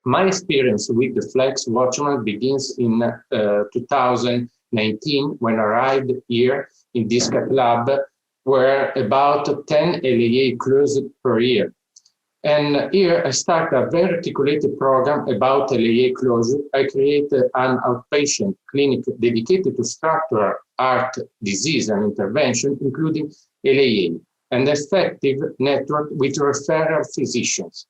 My experience with the Flex Watchman begins in 2019 when I arrived here in this lab, where about 10 LAA closed per year. And here I started a very articulated program about LAA closure. I created an outpatient clinic dedicated to structural heart disease and intervention, including LAA, an effective network with referral physicians.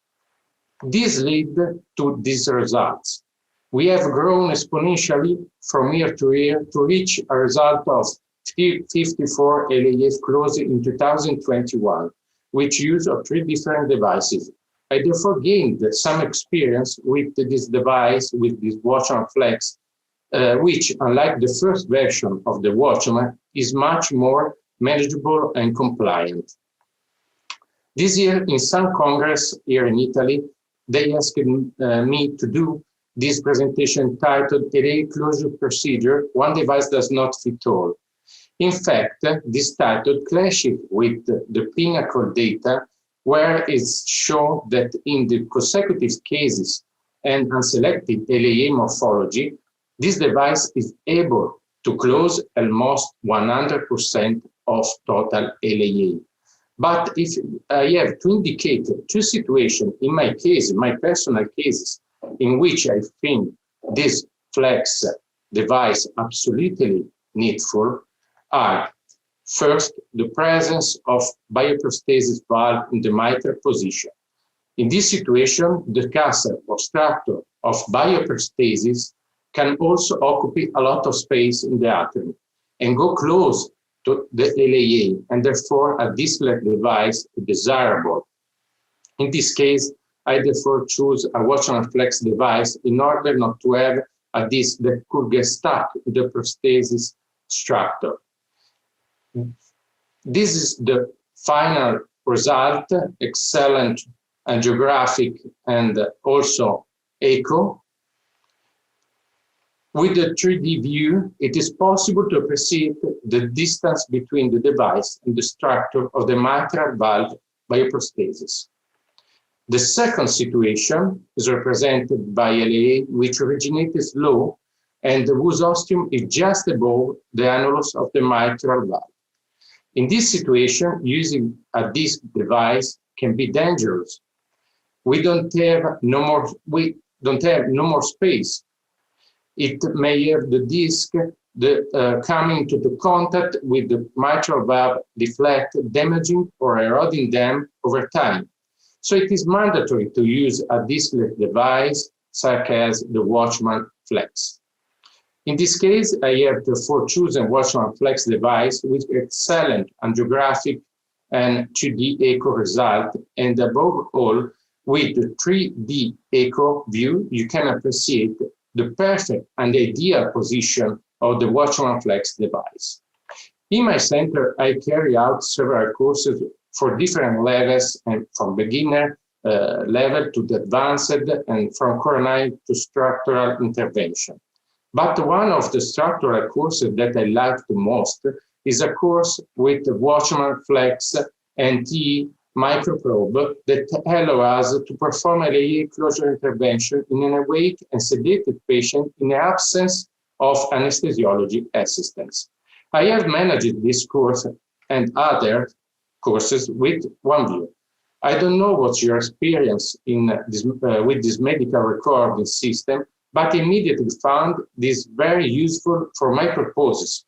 This led to these results. We have grown exponentially from year to year to reach a result of 54 LAAs closed in 2021, which use of 3 different devices. I therefore gained some experience with this device, with this Watchman Flex, which, unlike the first version of the Watchman, is much more manageable and compliant. This year, in some congress here in Italy, they asked me to do this presentation titled LAA Closure Procedure, One Device Does Not Fit All. In fact, this title clashes with the Pinnacle data, where it's shown that in the consecutive cases and unselected LAA morphology, this device is able to close almost 100% of total LAA. But if I have to indicate 2 situations in my case, my personal cases, in which I think this Flex device absolutely needful, are first, the presence of bioprosthesis valve in the mitral position. In this situation, the catheter obstructor of bioprosthesis can also occupy a lot of space in the atrium and go close to the LAA, and therefore a disc-like device is desirable. In this case, I therefore choose a Watchman Flex device in order not to have a disc that could get stuck in the prosthesis structure. This is the final result, excellent angiographic and also echo. With the 3D view, it is possible to appreciate the distance between the device and the structure of the mitral valve bioprosthesis. The second situation is represented by LAA, which originates low and whose ostium is just above the annulus of the mitral valve. In this situation, using a disc device can be dangerous. We don't have no more space. It may have the disc coming to the contact with the mitral valve deflect, damaging or eroding them over time. So it is mandatory to use a disc-like device such as the Watchman Flex. In this case, I have therefore chosen Watchman Flex device with excellent angiographic and 2D echo result, and above all, with the 3D echo view, you can appreciate the perfect and ideal position of the Watchman Flex device. In my center, I carry out several courses for different levels, and from beginner level to the advanced, and from coronary to structural intervention. But one of the structural courses that I like the most is a course with the Watchman Flex NT microprobe that allows us to perform a LAA closure intervention in an awake and sedated patient in the absence of anesthesiology assistance. I have managed this course and other courses with OneView. I don't know what's your experience in this, with this medical recording system, but immediately found this very useful for my purposes.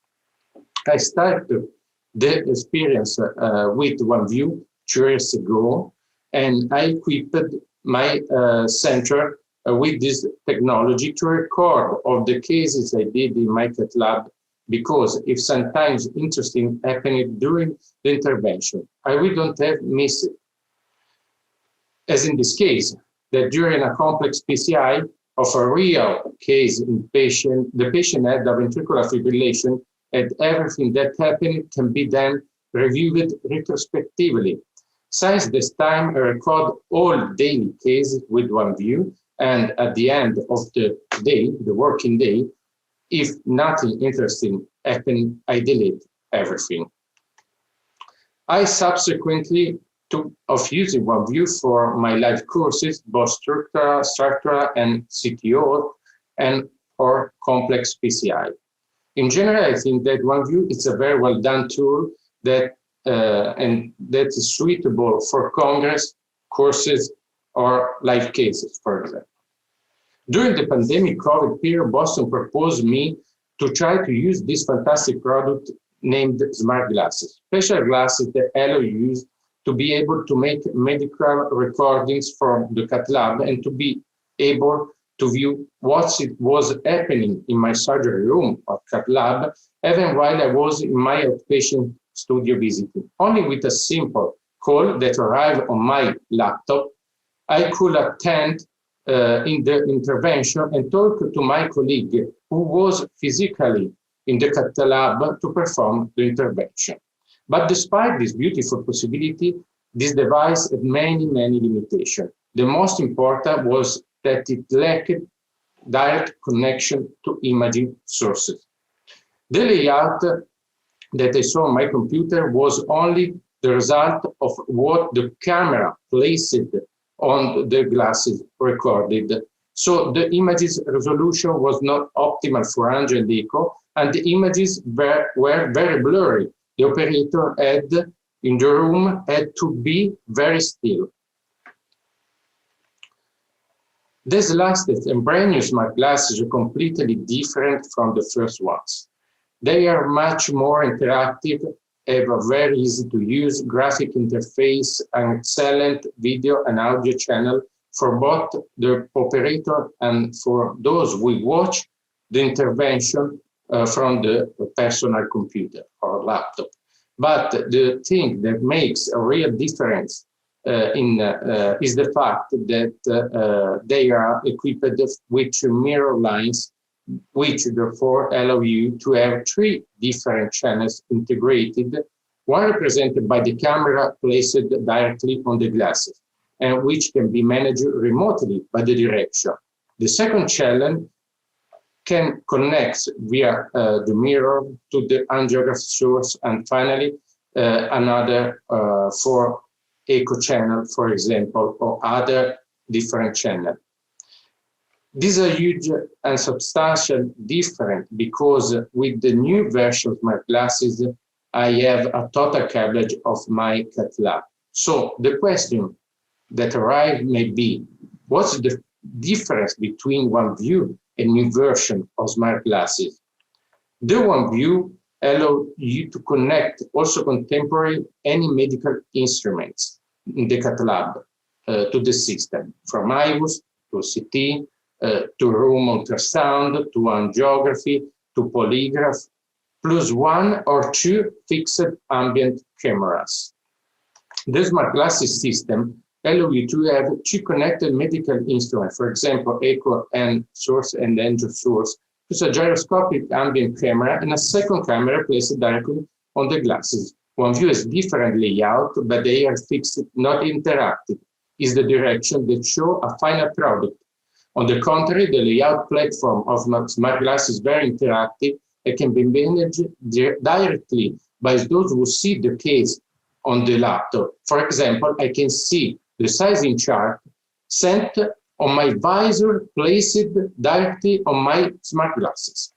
I started the experience with OneView 2 years ago, and I equipped my center with this technology to record all the cases I did in my cath lab, because if sometimes interesting happened during the intervention, I will don't have missed it. As in this case, that during a complex PCI of a real case in patient, the patient had a ventricular fibrillation, and everything that happened can be then reviewed retrospectively. Since this time, I record all daily cases with OneView, and at the end of the day, the working day, if nothing interesting happened, I delete everything. I subsequently of using OneView for my live courses, both structural and CTO, and for complex PCI. In general, I think that OneView is a very well done tool that is suitable for Congress, courses, or live cases, for example. During the pandemic COVID period, Boston proposed me to try to use this fantastic product named smart glasses, special glasses that allow you to be able to make medical recordings from the cath lab and to be able to view what was happening in my surgery room or cath lab, even while I was in my outpatient studio visiting. Only with a simple call that arrived on my laptop, I could attend in the intervention and talk to my colleague who was physically in the cath lab to perform the intervention. But despite this beautiful possibility, this device had many limitations. The most important was that it lacked direct connection to imaging sources. The layout that I saw on my computer was only the result of what the camera placed on the glasses recorded. So the images resolution was not optimal for Angio and Echo, and the images were very blurry. The operator in the room had to be very still. These latest and brand new smart glasses are completely different from the first ones. They are much more interactive, have a very easy to use graphic interface, and excellent video and audio channel for both the operator and for those who watch the intervention from the personal computer or laptop. But the thing that makes a real difference is the fact that they are equipped with mirror lines, which therefore allow you to have 3 different channels integrated, one represented by the camera placed directly on the glasses, and which can be managed remotely by the direction. The second channel can connect via the mirror to the angiograph source, and finally another for echo channel, for example, or other different channels. These are huge and substantial difference because with the new version of my glasses, I have a total coverage of my cath lab. So the question that arrives may be, what's the difference between OneView and new version of smart glasses? The OneView allows you to connect also contemporary any medical instruments in the cath lab to the system, from IVUS to CT, to room ultrasound, to angiography, to polygraph, plus 1 or 2 fixed ambient cameras. The smart glasses system allows you to have 2 connected medical instruments, for example, echo and source and angio source, plus a gyroscopic ambient camera and a second camera placed directly on the glasses. OneView has different layout, but they are fixed, not interactive. Is the direction that show a final product. On the contrary, the layout platform of smart glasses is very interactive and can be managed directly by those who see the case on the laptop. For example, I can see the sizing chart sent on my visor placed directly on my smart glasses.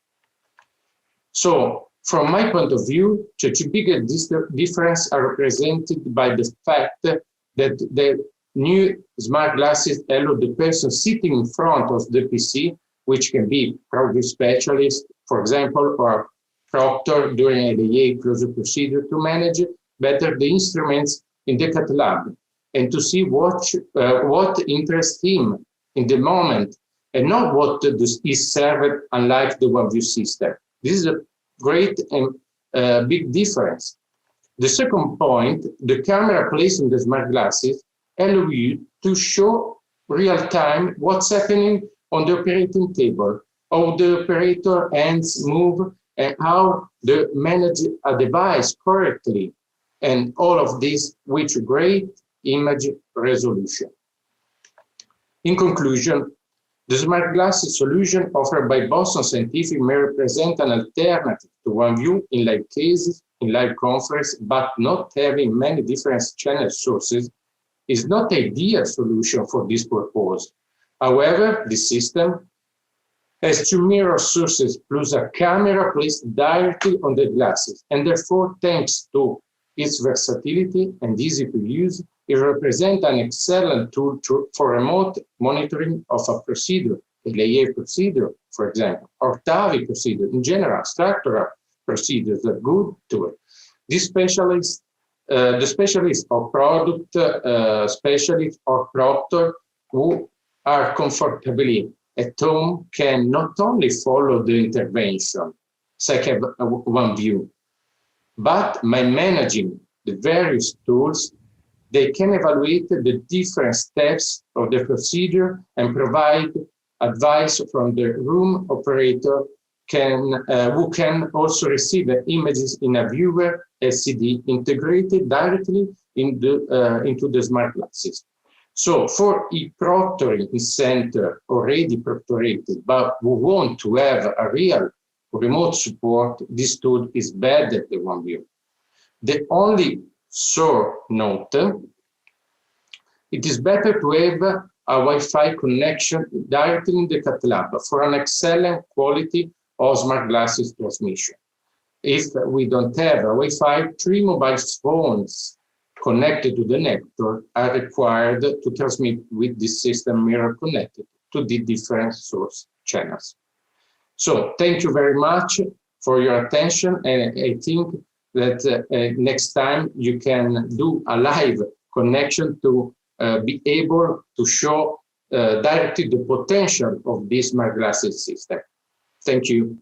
So, from my point of view, the 2 biggest differences are represented by the fact that the new smart glasses allow the person sitting in front of the PC, which can be probably specialist, for example, or proctor during a LAA closure procedure, to manage better the instruments in the cath lab and to see what interests him in the moment and not what is served, unlike the OneView system. This is a great and big difference. The second point, the camera placed in the smart glasses allow you to show real time what's happening on the operating table, how the operator hands move, and how to manage a device correctly, and all of this with great image resolution. In conclusion, the smart glasses solution offered by Boston Scientific may represent an alternative to OneView in live cases in live conference, but not having many different channel sources is not the ideal solution for this purpose. However, the system has two mirror sources plus a camera placed directly on the glasses, and therefore, thanks to its versatility and easy to use, it represents an excellent tool for remote monitoring of a procedure, a LAA procedure, for example, or TAVI procedure, in general, structural procedures are good tool. The specialist or product specialist or proctor who are comfortably at home can not only follow the intervention, second one view, but by managing the various tools, they can evaluate the different steps of the procedure and provide advice from the room operator who can also receive images in a viewer LCD integrated directly into the smart glasses. So for a proctoring center already proctorated, but who want to have a real remote support, this tool is better than one view. The only short note, it is better to have a Wi-Fi connection directly in the cath lab for an excellent quality of smart glasses transmission. If we don't have a Wi-Fi, 3 mobile phones connected to the network are required to transmit with this system mirror connected to the different source channels. So thank you very much for your attention, and I think that next time you can do a live connection to be able to show directly the potential of this smart glasses system. Thank you.